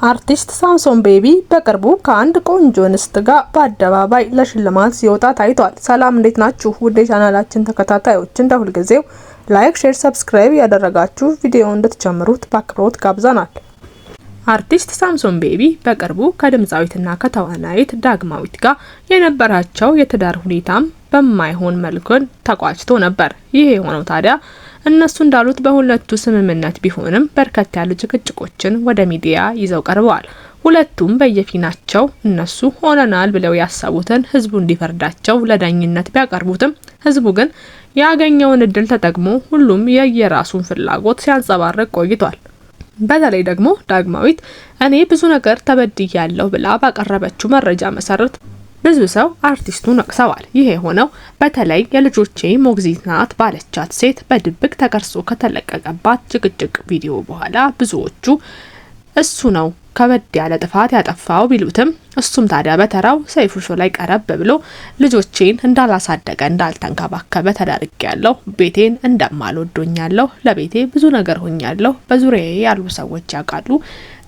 አርቲስት ሳምሶን ቤቢ በቅርቡ ከአንድ ቆንጆ እንስት ጋር በአደባባይ ለሽልማት ሲወጣ ታይቷል። ሰላም እንዴት ናችሁ? ውድ የቻናላችን ተከታታዮች እንደ ሁልጊዜው ላይክ፣ ሼር፣ ሰብስክራይብ ያደረጋችሁ ቪዲዮውን እንድትጀምሩት በአክብሮት ጋብዘናል። አርቲስት ሳምሶን ቤቢ በቅርቡ ከድምጻዊትና ከተዋናይት ዳግማዊት ጋር የነበራቸው የትዳር ሁኔታም በማይሆን መልኩ ተቋጭቶ ነበር። ይሄ የሆነው ታዲያ እነሱ እንዳሉት በሁለቱ ስምምነት ቢሆንም በርከት ያሉ ጭቅጭቆችን ወደ ሚዲያ ይዘው ቀርበዋል። ሁለቱም በየፊናቸው እነሱ ሆነናል ብለው ያሰቡትን ህዝቡ እንዲፈርዳቸው ለዳኝነት ቢያቀርቡትም ህዝቡ ግን ያገኘውን እድል ተጠቅሞ ሁሉም የየራሱን ፍላጎት ሲያንጸባርቅ ቆይቷል። በተለይ ደግሞ ዳግማዊት እኔ ብዙ ነገር ተበድያለሁ ብላ ባቀረበችው መረጃ መሰረት ብዙ ሰው አርቲስቱን ወቅሰዋል። ይሄ የሆነው በተለይ የልጆቼ ሞግዚት ናት ባለቻት ሴት በድብቅ ተቀርጾ ከተለቀቀባት ጭቅጭቅ ቪዲዮ በኋላ ብዙዎቹ እሱ ነው ከበድ ያለ ጥፋት ያጠፋው ቢሉትም እሱም ታዲያ በተራው ሰይፉ ሾው ላይ ቀረብ ብሎ ልጆቼን እንዳላሳደገ እንዳልተንከባከበ ተዳርጌያለሁ፣ ቤቴን እንደማልወዶኛለሁ፣ ለቤቴ ብዙ ነገር ሆኛለሁ፣ በዙሪያዬ ያሉ ሰዎች ያውቃሉ፣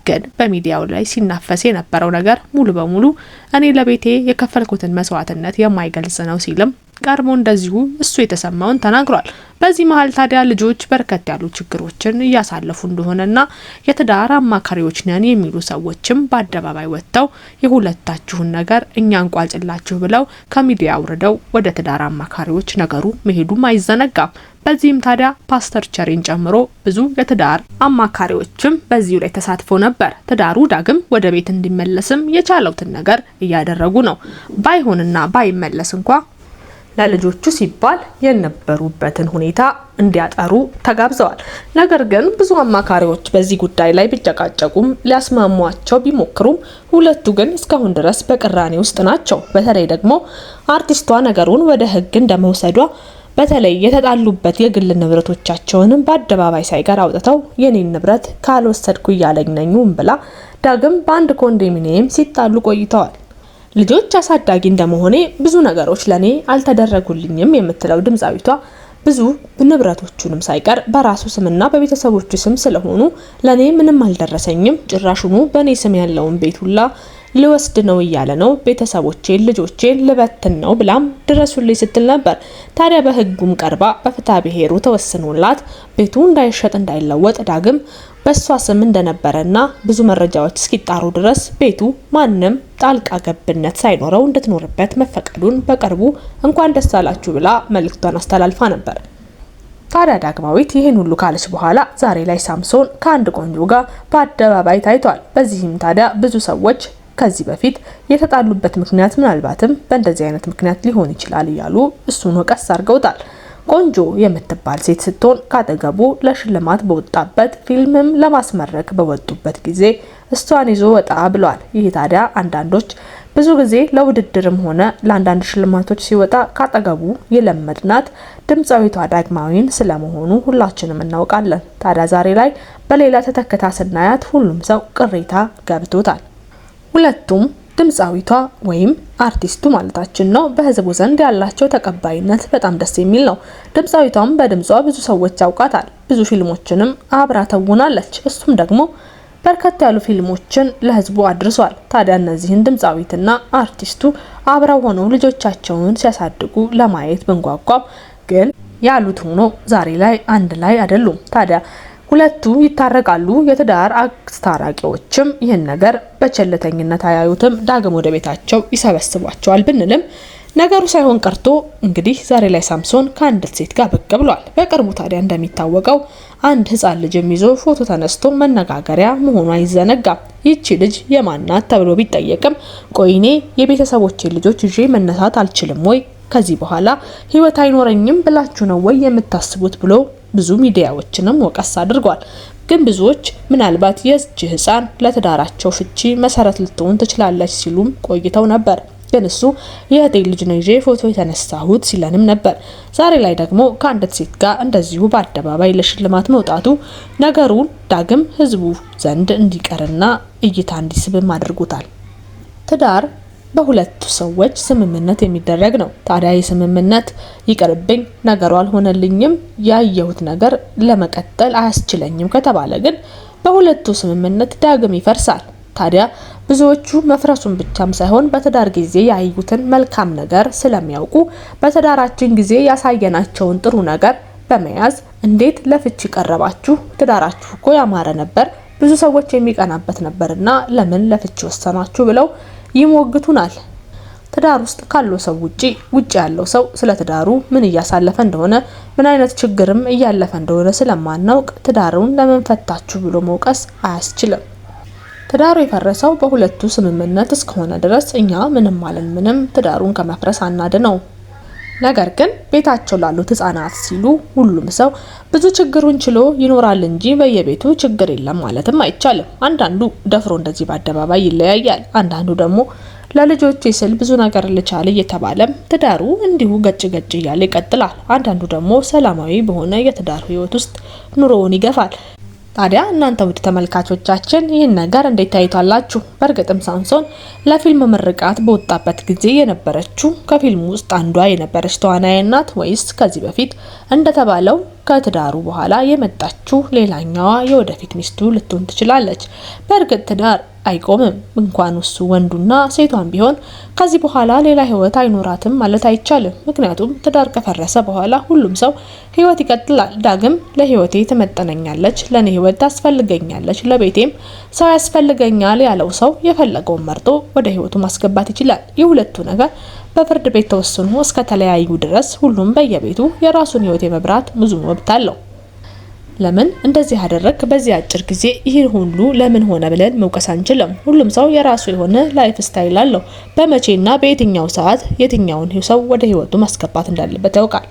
ግን በሚዲያው ላይ ሲናፈስ የነበረው ነገር ሙሉ በሙሉ እኔ ለቤቴ የከፈልኩትን መስዋዕትነት የማይገልጽ ነው ሲልም ቀርቦ እንደዚሁ እሱ የተሰማውን ተናግሯል። በዚህ መሀል ታዲያ ልጆች በርከት ያሉ ችግሮችን እያሳለፉ እንደሆነና የትዳር አማካሪዎች ነን የሚሉ ሰዎችም በአደባባይ ወጥተው የሁለታችሁን ነገር እኛ እንቋጭላችሁ ብለው ከሚዲያ አውርደው ወደ ትዳር አማካሪዎች ነገሩ መሄዱም አይዘነጋም። በዚህም ታዲያ ፓስተር ቸሪን ጨምሮ ብዙ የትዳር አማካሪዎችም በዚሁ ላይ ተሳትፎ ነበር። ትዳሩ ዳግም ወደ ቤት እንዲመለስም የቻለውትን ነገር እያደረጉ ነው። ባይሆንና ባይመለስ እንኳ ለልጆቹ ሲባል የነበሩበትን ሁኔታ እንዲያጠሩ ተጋብዘዋል። ነገር ግን ብዙ አማካሪዎች በዚህ ጉዳይ ላይ ቢጨቃጨቁም ሊያስማሟቸው ቢሞክሩም ሁለቱ ግን እስካሁን ድረስ በቅራኔ ውስጥ ናቸው። በተለይ ደግሞ አርቲስቷ ነገሩን ወደ ሕግ እንደመውሰዷ በተለይ የተጣሉበት የግል ንብረቶቻቸውንም በአደባባይ ሳይቀር አውጥተው የኔን ንብረት ካልወሰድኩ እያለኝ ነኝም ብላ ዳግም በአንድ ኮንዶሚኒየም ሲጣሉ ቆይተዋል። ልጆች አሳዳጊ እንደመሆኔ ብዙ ነገሮች ለኔ አልተደረጉልኝም የምትለው ድምጻዊቷ ብዙ ንብረቶቹንም ሳይቀር በራሱ ስምና በቤተሰቦቹ ስም ስለሆኑ ለኔ ምንም አልደረሰኝም፣ ጭራሹኑ በኔ ስም ያለውን ቤት ሁላ ልወስድ ነው እያለ ነው፣ ቤተሰቦቼን ልጆቼን ልበትን ነው ብላም ድረሱልኝ ስትል ነበር። ታዲያ በህጉም ቀርባ በፍትሐ ብሔሩ ተወስኖላት ቤቱ እንዳይሸጥ እንዳይለወጥ ዳግም በሷ ስም እንደነበረና ብዙ መረጃዎች እስኪጣሩ ድረስ ቤቱ ማንም ጣልቃ ገብነት ሳይኖረው እንድትኖርበት መፈቀዱን በቅርቡ እንኳን ደስ አላችሁ ብላ መልእክቷን አስተላልፋ ነበር። ታዲያ ዳግማዊት ይህን ሁሉ ካለች በኋላ ዛሬ ላይ ሳምሶን ከአንድ ቆንጆ ጋር በአደባባይ ታይቷል። በዚህም ታዲያ ብዙ ሰዎች ከዚህ በፊት የተጣሉበት ምክንያት ምናልባትም በእንደዚህ አይነት ምክንያት ሊሆን ይችላል እያሉ እሱን ወቀስ አድርገውታል። ቆንጆ የምትባል ሴት ስትሆን ካጠገቡ ለሽልማት በወጣበት ፊልምም ለማስመረቅ በወጡበት ጊዜ እሷን ይዞ ወጣ ብሏል። ይህ ታዲያ አንዳንዶች ብዙ ጊዜ ለውድድርም ሆነ ለአንዳንድ ሽልማቶች ሲወጣ ካጠገቡ የለመድናት ድምጻዊቷ ዳግማዊን ስለመሆኑ ሁላችንም እናውቃለን። ታዲያ ዛሬ ላይ በሌላ ተተክታ ስናያት ሁሉም ሰው ቅሬታ ገብቶታል። ሁለቱም ድምጻዊቷ ወይም አርቲስቱ ማለታችን ነው በህዝቡ ዘንድ ያላቸው ተቀባይነት በጣም ደስ የሚል ነው። ድምጻዊቷም በድምጿ ብዙ ሰዎች ያውቃታል። ብዙ ፊልሞችንም አብራ ተውናለች። እሱም ደግሞ በርከት ያሉ ፊልሞችን ለህዝቡ አድርሷል። ታዲያ እነዚህን ድምጻዊትና አርቲስቱ አብረው ሆነው ልጆቻቸውን ሲያሳድጉ ለማየት ብንጓጓም ግን ያሉት ሆኖ ዛሬ ላይ አንድ ላይ አይደሉም። ታዲያ ሁለቱ ይታረቃሉ። የትዳር አስታራቂዎችም ይህን ነገር በቸልተኝነት አያዩትም። ዳግም ወደ ቤታቸው ይሰበስቧቸዋል ብንልም ነገሩ ሳይሆን ቀርቶ እንግዲህ ዛሬ ላይ ሳምሶን ከአንድ ሴት ጋር ብቅ ብሏል። በቅርቡ ታዲያ እንደሚታወቀው አንድ ህፃን ልጅ ይዞ ፎቶ ተነስቶ መነጋገሪያ መሆኑ አይዘነጋም። ይቺ ልጅ የማናት ተብሎ ቢጠየቅም ቆይኔ የቤተሰቦቼን ልጆች ይዤ መነሳት አልችልም ወይ? ከዚህ በኋላ ህይወት አይኖረኝም ብላችሁ ነው ወይ የምታስቡት ብሎ ብዙ ሚዲያዎችንም ወቀስ አድርጓል። ግን ብዙዎች ምናልባት የዚህ ህፃን ለትዳራቸው ፍቺ መሰረት ልትሆን ትችላለች ሲሉም ቆይተው ነበር። ግን እሱ የእህቴ ልጅ ነው ይዤ ፎቶ የተነሳሁት ሲለንም ነበር። ዛሬ ላይ ደግሞ ከአንድ ሴት ጋር እንደዚሁ በአደባባይ ለሽልማት መውጣቱ ነገሩን ዳግም ህዝቡ ዘንድ እንዲቀርና እይታ እንዲስብም አድርጎታል። ትዳር በሁለቱ ሰዎች ስምምነት የሚደረግ ነው። ታዲያ የስምምነት ይቅርብኝ ነገሩ አልሆነልኝም ያየሁት ነገር ለመቀጠል አያስችለኝም ከተባለ ግን በሁለቱ ስምምነት ዳግም ይፈርሳል። ታዲያ ብዙዎቹ መፍረሱን ብቻም ሳይሆን በትዳር ጊዜ ያዩትን መልካም ነገር ስለሚያውቁ በትዳራችን ጊዜ ያሳየናቸውን ጥሩ ነገር በመያዝ እንዴት ለፍቺ ቀረባችሁ? ትዳራችሁ እኮ ያማረ ነበር፣ ብዙ ሰዎች የሚቀናበት ነበርና ለምን ለፍቺ ወሰናችሁ ብለው ይሞግቱናል። ትዳር ውስጥ ካለው ሰው ውጪ ያለው ሰው ስለ ትዳሩ ምን እያሳለፈ እንደሆነ ምን አይነት ችግርም እያለፈ እንደሆነ ስለማናውቅ ትዳሩን ለምን ፈታችሁ ብሎ መውቀስ አያስችልም። ትዳሩ የፈረሰው በሁለቱ ስምምነት እስከሆነ ድረስ እኛ ምንም ትዳሩን ከመፍረስ አናድነው። ነገር ግን ቤታቸው ላሉት ህፃናት ሲሉ ሁሉም ሰው ብዙ ችግሩን ችሎ ይኖራል እንጂ በየቤቱ ችግር የለም ማለትም አይቻልም። አንዳንዱ ደፍሮ እንደዚህ በአደባባይ ይለያያል። አንዳንዱ ደግሞ ለልጆቼ ስል ብዙ ነገር ልቻል እየተባለም ትዳሩ እንዲሁ ገጭ እያለ ይቀጥላል። አንዳንዱ ደግሞ ሰላማዊ በሆነ የትዳር ህይወት ውስጥ ኑሮውን ይገፋል። ታዲያ እናንተ ውድ ተመልካቾቻችን ይህን ነገር እንዴት ታዩታላችሁ? በእርግጥም ሳምሶን ለፊልም ምርቃት በወጣበት ጊዜ የነበረችው ከፊልሙ ውስጥ አንዷ የነበረች ተዋናይ ናት ወይስ ከዚህ በፊት እንደተባለው ከትዳሩ በኋላ የመጣችው ሌላኛዋ የወደፊት ሚስቱ ልትሆን ትችላለች? በእርግጥ ትዳር አይቆምም። እንኳን እሱ ወንዱና ሴቷን ቢሆን ከዚህ በኋላ ሌላ ህይወት አይኖራትም ማለት አይቻልም። ምክንያቱም ትዳር ከፈረሰ በኋላ ሁሉም ሰው ህይወት ይቀጥላል። ዳግም ለህይወቴ ትመጠነኛለች፣ ለኔ ህይወት ታስፈልገኛለች፣ ለቤቴም ሰው ያስፈልገኛል ያለው ሰው የፈለገውን መርጦ ወደ ህይወቱ ማስገባት ይችላል። የሁለቱ ነገር በፍርድ ቤት ተወስኖ እስከ ተለያዩ ድረስ ሁሉም በየቤቱ የራሱን ህይወት የመብራት ብዙ መብት አለው። ለምን እንደዚህ አደረክ? በዚህ አጭር ጊዜ ይህ ሁሉ ለምን ሆነ ብለን መውቀስ አንችልም። ሁሉም ሰው የራሱ የሆነ ላይፍ ስታይል አለው። በመቼና በየትኛው ሰዓት የትኛውን ሰው ወደ ህይወቱ ማስገባት እንዳለበት ያውቃል።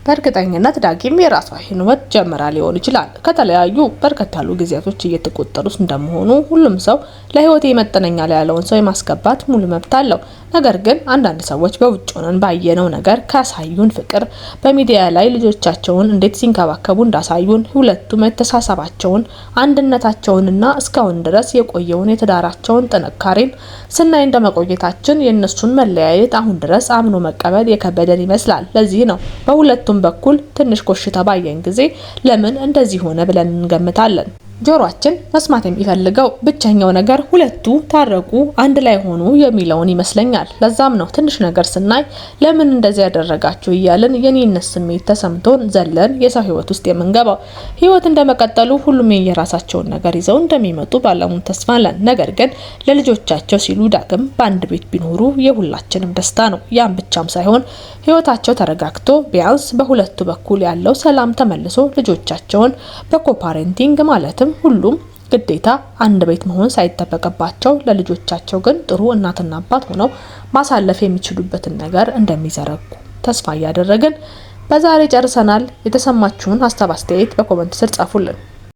በእርግጠኝነት ዳጊም የራሷ ህይወት ጀምራ ሊሆን ይችላል። ከተለያዩ በርከት ያሉ ጊዜያቶች እየተቆጠሩት እንደመሆኑ ሁሉም ሰው ለህይወቴ ይመጥነኛል ያለውን ሰው የማስገባት ሙሉ መብት አለው። ነገር ግን አንዳንድ ሰዎች በውጭ ሆነን ባየነው ነገር ካሳዩን ፍቅር በሚዲያ ላይ ልጆቻቸውን እንዴት ሲንከባከቡ እንዳሳዩን ሁለቱም መተሳሰባቸውን አንድነታቸውንና እስካሁን ድረስ የቆየውን የትዳራቸውን ጥንካሬን ስናይ እንደመቆየታችን የእነሱን መለያየት አሁን ድረስ አምኖ መቀበል የከበደን ይመስላል። ለዚህ ነው በሁለቱም በኩል ትንሽ ኮሽታ ባየን ጊዜ ለምን እንደዚህ ሆነ ብለን እንገምታለን። ጆሮአችን መስማት የሚፈልገው ብቸኛው ነገር ሁለቱ ታረቁ፣ አንድ ላይ ሆኑ የሚለውን ይመስለኛል። ለዛም ነው ትንሽ ነገር ስናይ ለምን እንደዚህ ያደረጋችሁ እያልን የኔነት ስሜት ተሰምቶን ዘለን የሰው ህይወት ውስጥ የምንገባው። ህይወት እንደመቀጠሉ ሁሉም የራሳቸውን ነገር ይዘው እንደሚመጡ ባለሙሉ ተስፋ አለን። ነገር ግን ለልጆቻቸው ሲሉ ዳግም በአንድ ቤት ቢኖሩ የሁላችንም ደስታ ነው። ያን ብቻም ሳይሆን ህይወታቸው ተረጋግቶ ቢያንስ በሁለቱ በኩል ያለው ሰላም ተመልሶ ልጆቻቸውን በኮፓሬንቲንግ ማለትም ሁሉም ግዴታ አንድ ቤት መሆን ሳይጠበቅባቸው ለልጆቻቸው ግን ጥሩ እናትና አባት ሆነው ማሳለፍ የሚችሉበትን ነገር እንደሚዘረጉ ተስፋ እያደረግን በዛሬ ጨርሰናል። የተሰማችሁን ሀሳብ አስተያየት በኮሜንት ስር ጻፉልን።